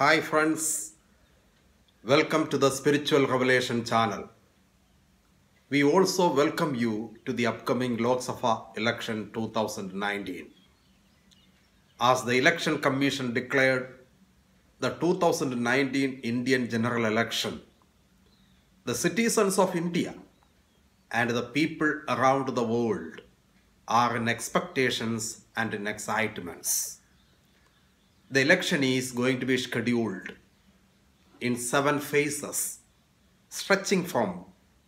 Hi friends, welcome to the Spiritual Revelation channel. We also welcome you to the upcoming Lok Sabha election 2019. As the Election Commission declared the 2019 Indian general election, the citizens of India and the people around the world are in expectations and in excitements. The election is going to be scheduled in 7 phases, stretching from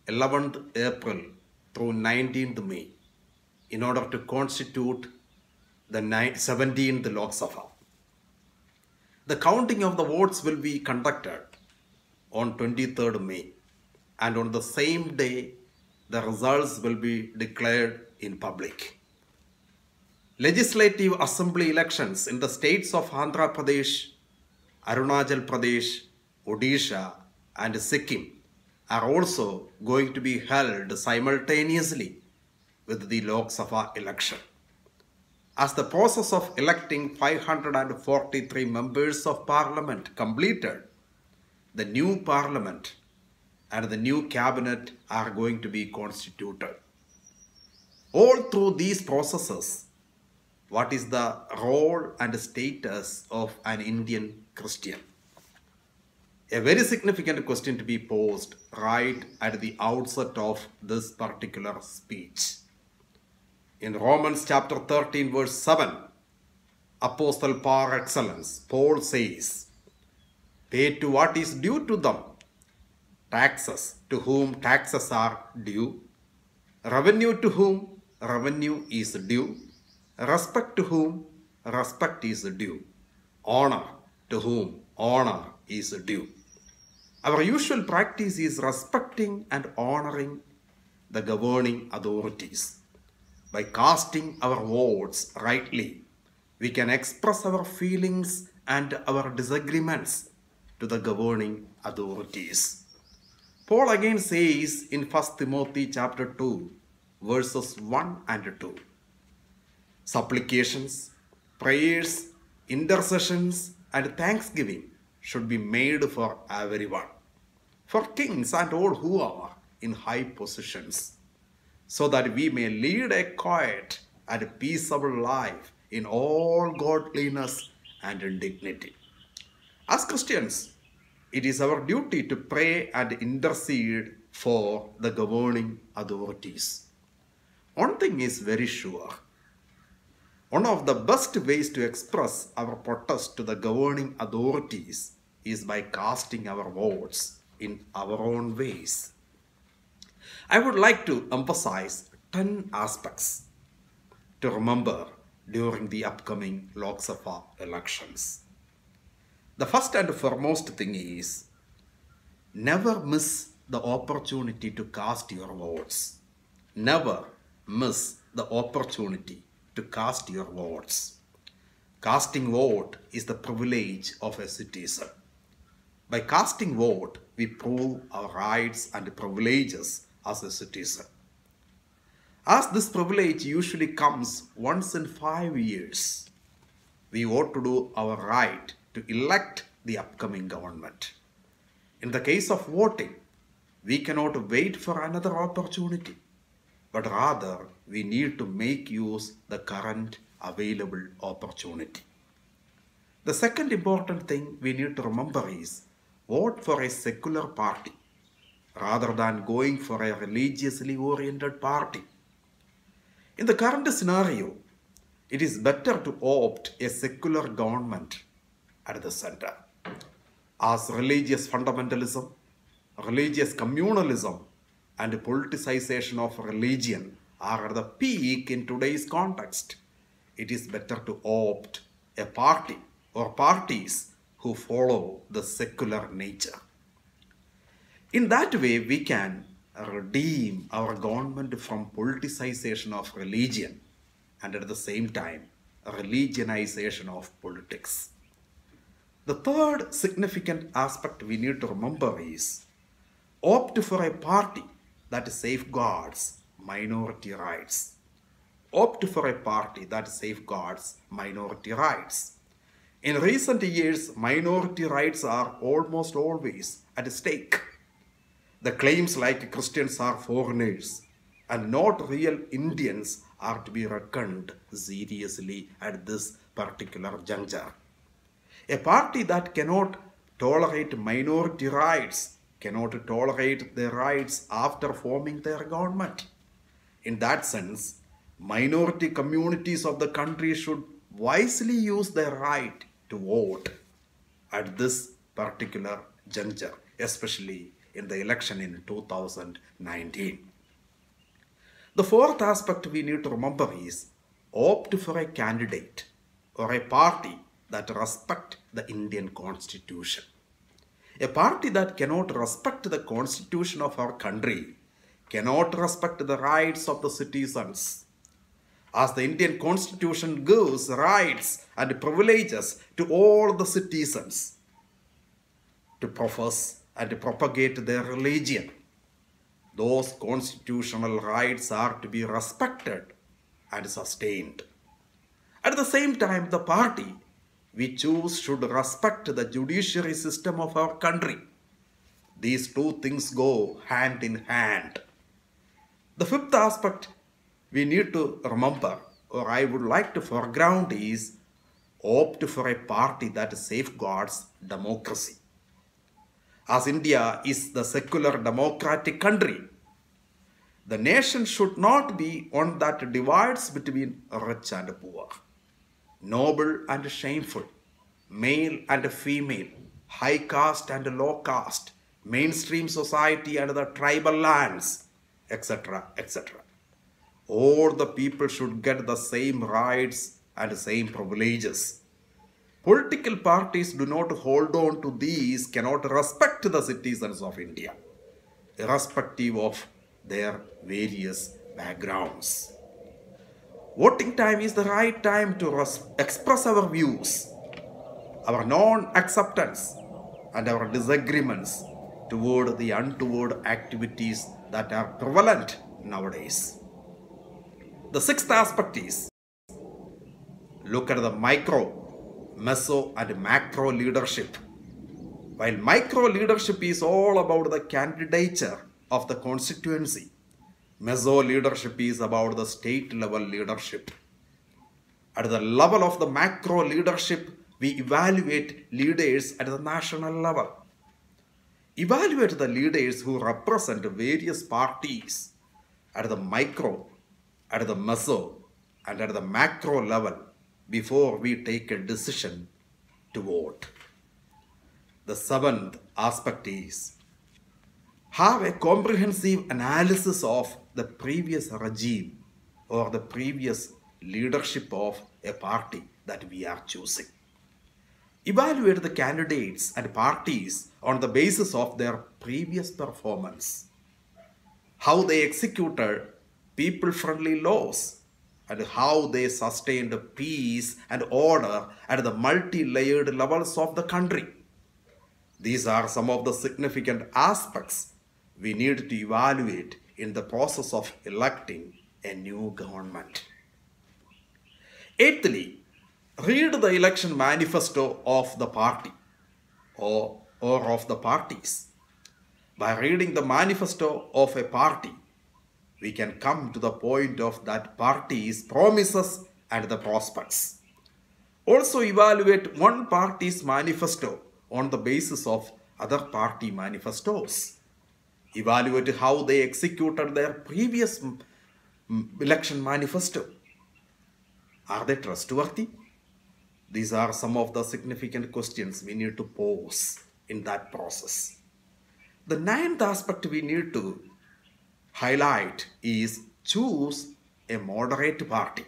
11th April through 19th May, in order to constitute the 17th Lok Sabha. The counting of the votes will be conducted on 23rd May, and on the same day, the results will be declared in public. Legislative Assembly elections in the states of Andhra Pradesh, Arunachal Pradesh, Odisha and Sikkim are also going to be held simultaneously with the Lok Sabha election. As the process of electing 543 members of parliament completed, the new parliament and the new cabinet are going to be constituted. All through these processes, what is the role and status of an Indian Christian? A very significant question to be posed right at the outset of this particular speech. In Romans chapter 13 verse 7, Apostle par excellence, Paul says, "Pay to what is due to them, taxes to whom taxes are due, revenue to whom revenue is due, respect to whom respect is due, honor to whom honor is due." Our usual practice is respecting and honoring the governing authorities. By casting our votes rightly, we can express our feelings and our disagreements to the governing authorities. Paul again says in 1 Timothy chapter 2, verses 1 and 2, supplications, prayers, intercessions, and thanksgiving should be made for everyone, for kings and all who are in high positions, so that we may lead a quiet and peaceable life in all godliness and dignity. As Christians, it is our duty to pray and intercede for the governing authorities. One thing is very sure. One of the best ways to express our protest to the governing authorities is by casting our votes in our own ways. I would like to emphasize 10 aspects to remember during the upcoming Lok Sabha elections. The first and foremost thing is, never miss the opportunity to cast your votes. Never miss the opportunity to cast your votes. Casting vote is the privilege of a citizen. By casting vote, we prove our rights and privileges as a citizen. As this privilege usually comes once in 5 years, we ought to do our right to elect the upcoming government. In the case of voting, we cannot wait for another opportunity, but rather we need to make use the current available opportunity. The second important thing we need to remember is, vote for a secular party rather than going for a religiously oriented party. In the current scenario, it is better to opt a secular government at the center, as religious fundamentalism, religious communalism, and politicization of religion are at the peak in today's context. It is better to opt a party or parties who follow the secular nature. In that way, we can redeem our government from politicization of religion and at the same time, religionization of politics. The third significant aspect we need to remember is opt for a party that safeguards minority rights. Opt for a party that safeguards minority rights. In recent years, minority rights are almost always at stake. The claims like Christians are foreigners and not real Indians are to be reckoned seriously at this particular juncture. A party that cannot tolerate minority rights cannot tolerate their rights after forming their government. In that sense, minority communities of the country should wisely use their right to vote at this particular juncture, especially in the election in 2019. The fourth aspect we need to remember is opt for a candidate or a party that respect the Indian Constitution. A party that cannot respect the Constitution of our country cannot respect the rights of the citizens. As the Indian Constitution gives rights and privileges to all the citizens to profess and propagate their religion, those constitutional rights are to be respected and sustained. At the same time, the party we choose should respect the judiciary system of our country. These two things go hand in hand. The fifth aspect we need to remember, or I would like to foreground, is opt for a party that safeguards democracy. As India is the secular democratic country, the nation should not be one that divides between rich and poor, noble and shameful, male and female, high caste and low caste, mainstream society and the tribal lands, etc., etc. All the people should get the same rights and same privileges. Political parties do not hold on to these, cannot respect the citizens of India, irrespective of their various backgrounds. Voting time is the right time to express our views, our non-acceptance, and our disagreements toward the untoward activities that are prevalent nowadays. The sixth aspect is look at the micro, meso, and macro leadership. While micro leadership is all about the candidature of the constituency, meso leadership is about the state level leadership. At the level of the macro leadership, we evaluate leaders at the national level. Evaluate the leaders who represent various parties at the micro, at the meso, and at the macro level before we take a decision to vote. The seventh aspect is have a comprehensive analysis of the previous regime or the previous leadership of a party that we are choosing. Evaluate the candidates and parties on the basis of their previous performance, how they executed people-friendly laws, and how they sustained peace and order at the multi-layered levels of the country. These are some of the significant aspects we need to evaluate in the process of electing a new government. Eighthly, read the election manifesto of the party or of the parties. By reading the manifesto of a party, we can come to the point of that party's promises and the prospects. Also evaluate one party's manifesto on the basis of other party manifestos. Evaluate how they executed their previous election manifesto. Are they trustworthy? These are some of the significant questions we need to pose in that process. The ninth aspect we need to highlight is choose a moderate party.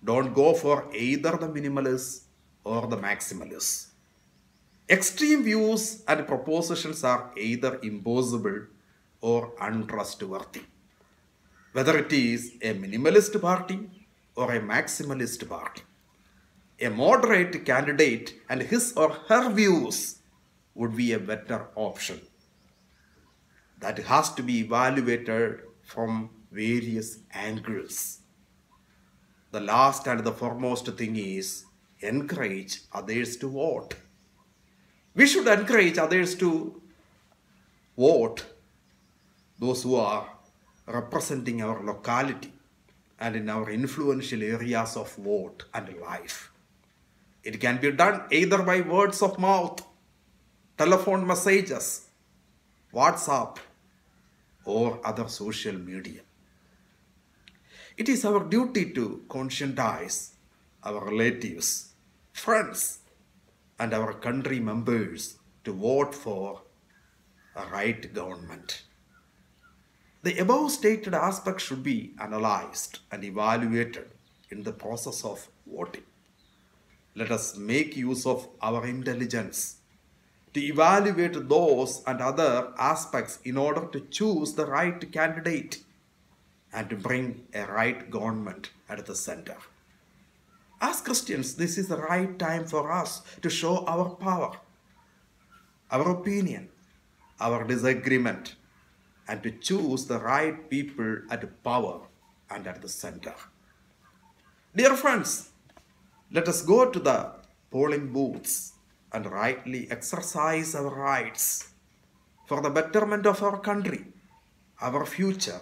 Don't go for either the minimalists or the maximalists. Extreme views and propositions are either impossible or untrustworthy. Whether it is a minimalist party or a maximalist party, a moderate candidate and his or her views would be a better option. That has to be evaluated from various angles. The last and the foremost thing is encourage others to vote. We should encourage others to vote, those who are representing our locality and in our influential areas of vote and life. It can be done either by words of mouth, telephone messages, WhatsApp, or other social media. It is our duty to conscientize our relatives, friends, and our country members to vote for a right government. The above stated aspects should be analyzed and evaluated in the process of voting. Let us make use of our intelligence to evaluate those and other aspects in order to choose the right candidate and to bring a right government at the center. As Christians, this is the right time for us to show our power, our opinion, our disagreement, and to choose the right people at power and at the center. Dear friends, let us go to the polling booths and rightly exercise our rights for the betterment of our country, our future,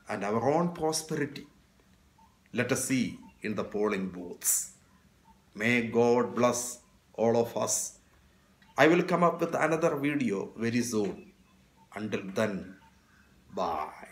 and our own prosperity. Let us see in the polling booths. May God bless all of us. I will come up with another video very soon. Until then, bye.